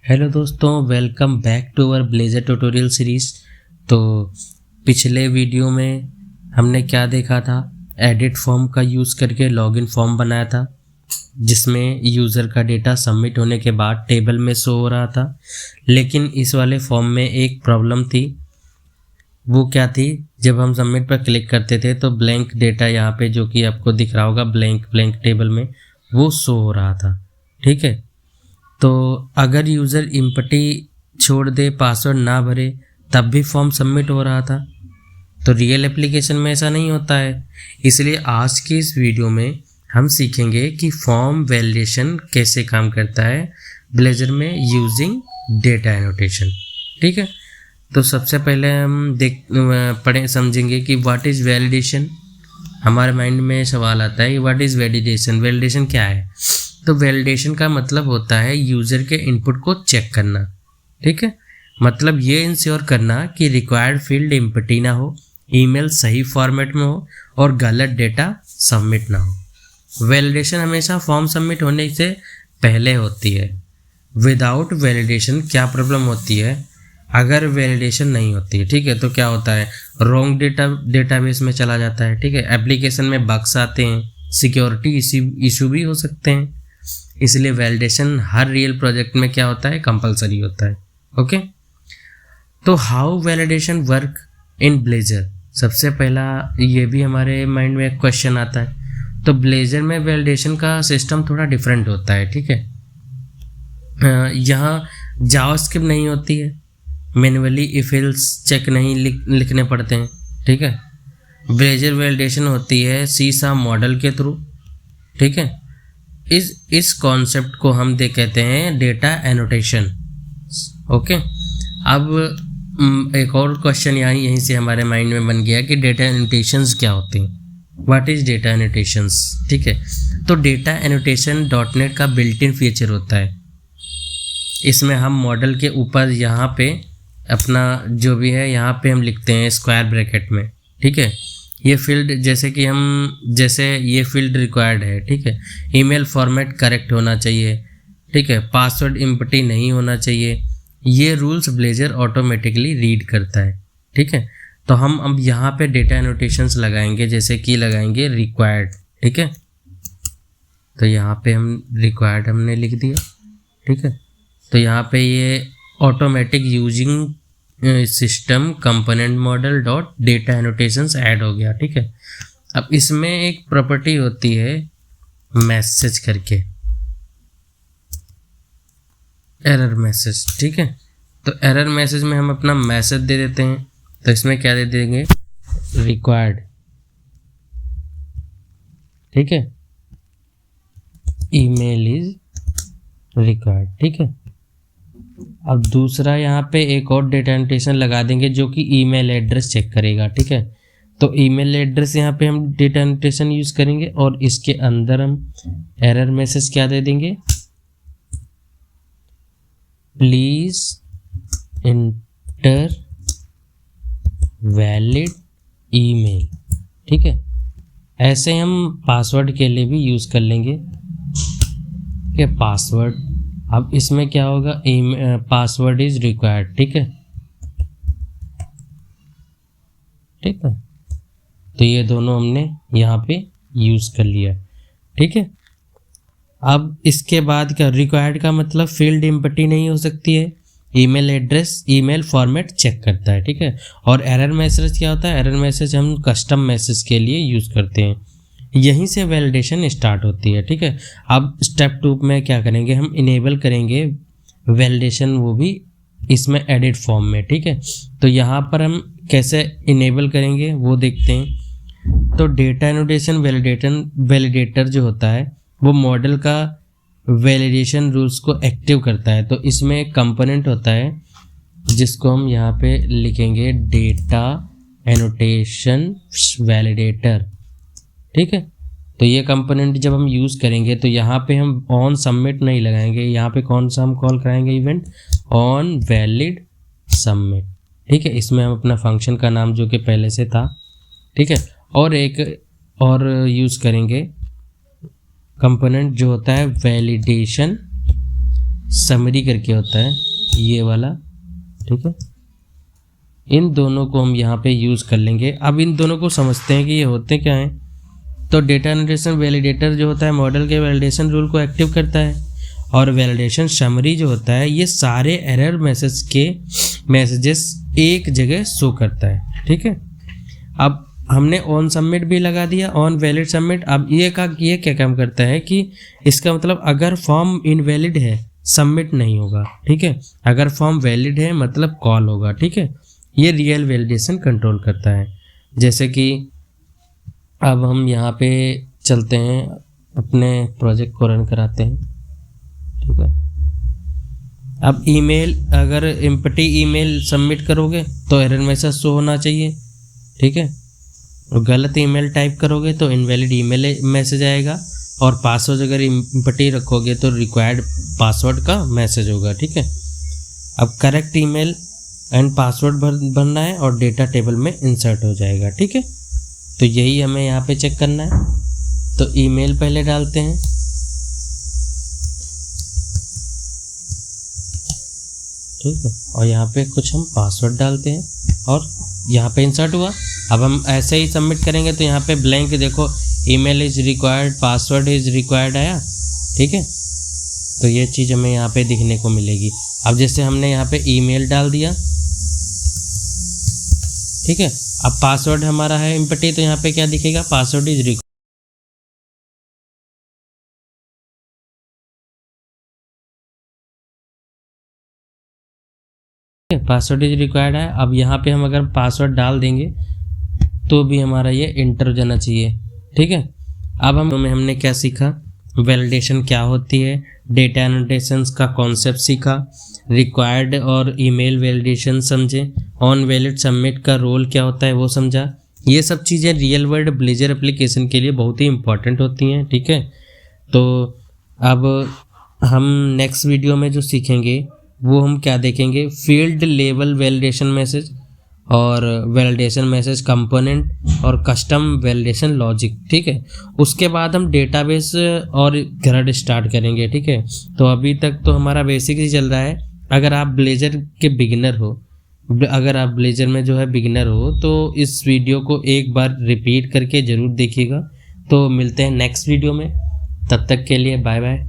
Hello दोस्तों, welcome back to our Blazor tutorial series. तो पिछले वीडियो में हमने क्या देखा था, एडिट फॉर्म का यूज़ करके लॉगिन फॉर्म बनाया था जिसमें यूज़र का डेटा सबमिट होने के बाद टेबल में शो हो रहा था। लेकिन इस वाले फॉर्म में एक प्रॉब्लम थी। वो क्या थी, जब हम सबमिट पर क्लिक करते थे तो ब्लैंक डेटा यहाँ पे जो कि आपको दिख रहा होगा ब्लैंक टेबल में वो शो हो रहा था। ठीक है, तो अगर यूज़र इम्पटी छोड़ दे, पासवर्ड ना भरे, तब भी फॉर्म सबमिट हो रहा था। तो रियल एप्लीकेशन में ऐसा नहीं होता है। इसलिए आज की इस वीडियो में हम सीखेंगे कि फॉर्म वैलिडेशन कैसे काम करता है ब्लेजर में यूजिंग डेटा एनोटेशन। ठीक है, तो सबसे पहले हम पढ़ें समझेंगे कि व्हाट इज़ वैलिडेशन। हमारे माइंड में सवाल आता है कि व्हाट इज़ वैलिडेशन, वैलिडेशन क्या है। तो वैलिडेशन का मतलब होता है यूज़र के इनपुट को चेक करना। ठीक है, मतलब ये इंश्योर करना कि रिक्वायर्ड फील्ड इम्पटी ना हो, ईमेल सही फॉर्मेट में हो और गलत डेटा सबमिट ना हो। वैलिडेशन हमेशा फॉर्म सबमिट होने से पहले होती है। विदाउट वैलिडेशन क्या प्रॉब्लम होती है, अगर वैलिडेशन नहीं होती है, ठीक है, तो क्या होता है, रॉन्ग डेटाबेस में चला जाता है। ठीक है, एप्लीकेशन में बग्स आते हैं, सिक्योरिटी इशू भी हो सकते हैं। इसलिए वैलिडेशन हर रियल प्रोजेक्ट में क्या होता है, कंपलसरी होता है। ओके, तो how validation work in blazer. सबसे पहला ये भी हमारे माइंड में एक क्वेश्चन आता है। तो ब्लेजर में वैलिडेशन का सिस्टम थोड़ा डिफरेंट होता है। ठीक है, यहाँ जावास्क्रिप्ट नहीं होती है, मैन्युअली इफ एल्स चेक नहीं लिखने पड़ते हैं। ठीक है, ब्लेजर वैलिडेशन होती है सीसा मॉडल के थ्रू। ठीक है, इस कॉन्सेप्ट को हम कहते हैं डेटा एनोटेशन। ओके, अब एक और क्वेश्चन यहीं से हमारे माइंड में बन गया कि डेटा एनोटेशंस क्या होते हैं, व्हाट इज़ डेटा एनोटेशंस। ठीक है, तो डेटा एनोटेशन .NET का बिल्ट इन फीचर होता है। इसमें हम मॉडल के ऊपर यहाँ पे अपना जो भी है यहाँ पे हम लिखते हैं स्क्वायर ब्रैकेट में। ठीक है, ये फील्ड जैसे ये फील्ड रिक्वायर्ड है। ठीक है, ईमेल फॉर्मेट करेक्ट होना चाहिए। ठीक है, पासवर्ड इम्पटी नहीं होना चाहिए। ये रूल्स ब्लेजर ऑटोमेटिकली रीड करता है। ठीक है, तो हम अब यहाँ पे डेटा एनोटेशंस लगाएंगे, जैसे कि लगाएंगे रिक्वायर्ड। ठीक है, तो यहाँ पे हम रिक्वायर्ड हमने लिख दिया। ठीक है, तो यहाँ पे ये automatic using system component model dot data annotations add हो गया। ठीक है, अब इसमें एक प्रॉपर्टी होती है मैसेज करके, एरर मैसेज। ठीक है, तो एरर मैसेज में हम अपना मैसेज दे देते हैं। तो इसमें क्या दे देंगे, रिक्वायर्ड। ठीक है, ईमेल इज रिक्वायर्ड। ठीक है, अब दूसरा यहाँ पे एक और डेटा एनोटेशन लगा देंगे जो कि ईमेल एड्रेस चेक करेगा। ठीक है, तो ईमेल एड्रेस यहाँ पे हम डेटा एनोटेशन यूज़ करेंगे और इसके अंदर हम एरर मैसेज क्या दे देंगे, प्लीज इंटर वैलिड ईमेल। ठीक है, ऐसे हम पासवर्ड के लिए भी यूज़ कर लेंगे कि पासवर्ड, अब इसमें क्या होगा, पासवर्ड इज रिक्वायर्ड। ठीक है, ठीक है, तो ये दोनों हमने यहाँ पे यूज़ कर लिया। ठीक है, अब इसके बाद क्या, रिक्वायर्ड का मतलब फील्ड इम्पटी नहीं हो सकती है, email address email format check करता है। ठीक है, और एरर मैसेज क्या होता है, एरर मैसेज हम कस्टम मैसेज के लिए यूज़ करते हैं। यहीं से वैलिडेशन स्टार्ट होती है। ठीक है, अब स्टेप 2 में क्या करेंगे, हम इनेबल करेंगे वैलिडेशन, वो भी इसमें एडिट फॉर्म में। ठीक है, तो यहाँ पर हम कैसे इनेबल करेंगे वो देखते हैं। तो डेटा एनोटेशन वैलिडेटर जो होता है वो मॉडल का वैलिडेशन रूल्स को एक्टिव करता है। तो इसमें एक कंपोनेंट होता है जिसको हम यहाँ पे लिखेंगे डेटा एनोटेशन वैलिडेटर। ठीक है, तो ये कंपोनेंट जब हम यूज़ करेंगे तो यहाँ पे हम ऑन सबमिट नहीं लगाएंगे, यहाँ पे कौन सा हम कॉल कराएंगे, इवेंट ऑन वैलिड सबमिट। ठीक है, इसमें हम अपना फंक्शन का नाम जो कि पहले से था। ठीक है, और एक और यूज़ करेंगे कंपोनेंट जो होता है वैलिडेशन समरी करके होता है ये वाला, ठीक है। इन दोनों को हम यहाँ पे यूज़ कर लेंगे। अब इन दोनों को समझते हैं कि ये होते क्या हैं। तो डेटा एनोटेशन वैलिडेटर जो होता है मॉडल के वैलिडेशन रूल को एक्टिव करता है, और वैलिडेशन समरी जो होता है ये सारे एरर मैसेज के मैसेजेस एक जगह शो करता है, ठीक है। अब हमने ऑन सबमिट भी लगा दिया, ऑन वैलिड सबमिट। अब ये क्या काम करता है कि इसका मतलब अगर फॉर्म इनवैलिड है सबमिट नहीं होगा, ठीक है। अगर फॉर्म वैलिड है मतलब कॉल होगा, ठीक है। ये रियल वैलिडेशन कंट्रोल करता है। जैसे कि अब हम यहाँ पे चलते हैं, अपने प्रोजेक्ट को रन कराते हैं, ठीक है। अब ईमेल, अगर एम्प्टी ईमेल सबमिट करोगे तो एरर मैसेज शो होना चाहिए, ठीक है। और गलत ईमेल टाइप करोगे तो इनवैलिड ईमेल मैसेज आएगा, और पासवर्ड अगर एम्प्टी रखोगे तो रिक्वायर्ड पासवर्ड का मैसेज होगा, ठीक है। अब करेक्ट ईमेल एंड पासवर्ड भरना है और डेटा टेबल में इंसर्ट हो जाएगा, ठीक है। तो यही हमें यहाँ पे चेक करना है। तो ईमेल पहले डालते हैं, ठीक है, और यहाँ पे कुछ हम पासवर्ड डालते हैं और यहाँ पे इंसर्ट हुआ। अब हम ऐसे ही सबमिट करेंगे तो यहाँ पे ब्लैंक देखो, email is required, password is required आया, ठीक है। तो ये चीज़ हमें यहाँ पे दिखने को मिलेगी। अब जैसे हमने यहाँ पे ईमेल डाल दिया, ठीक है। अब पासवर्ड हमारा है एम्प्टी, तो यहाँ पे क्या दिखेगा, password is required, password is required है। अब यहाँ पे हम अगर पासवर्ड डाल देंगे तो भी हमारा ये इंटर हो जाना चाहिए, ठीक है। अब हमने क्या सीखा, वैलिडेशन क्या होती है, डेटा एनोटेशंस का कॉन्सेप्ट सीखा, रिक्वायर्ड और ईमेल वैलिडेशन समझे, ऑन वैलिड सबमिट का रोल क्या होता है वो समझा। ये सब चीज़ें रियल वर्ल्ड ब्लेजर एप्लीकेशन के लिए बहुत ही इंपॉर्टेंट होती हैं, ठीक है। तो अब हम नेक्स्ट वीडियो में जो सीखेंगे वो हम क्या देखेंगे, फील्ड लेवल वैलिडेशन मैसेज और वैलिडेशन मैसेज कंपोनेंट और कस्टम वैलिडेशन लॉजिक, ठीक है। उसके बाद हम डेटाबेस और ग्रिड स्टार्ट करेंगे, ठीक है। तो अभी तक तो हमारा बेसिक ही चल रहा है। अगर आप ब्लेजर के बिगिनर हो, अगर आप ब्लेजर में जो है बिगिनर हो, तो इस वीडियो को एक बार रिपीट करके ज़रूर देखिएगा। तो मिलते हैं नेक्स्ट वीडियो में, तब तक के लिए बाय बाय।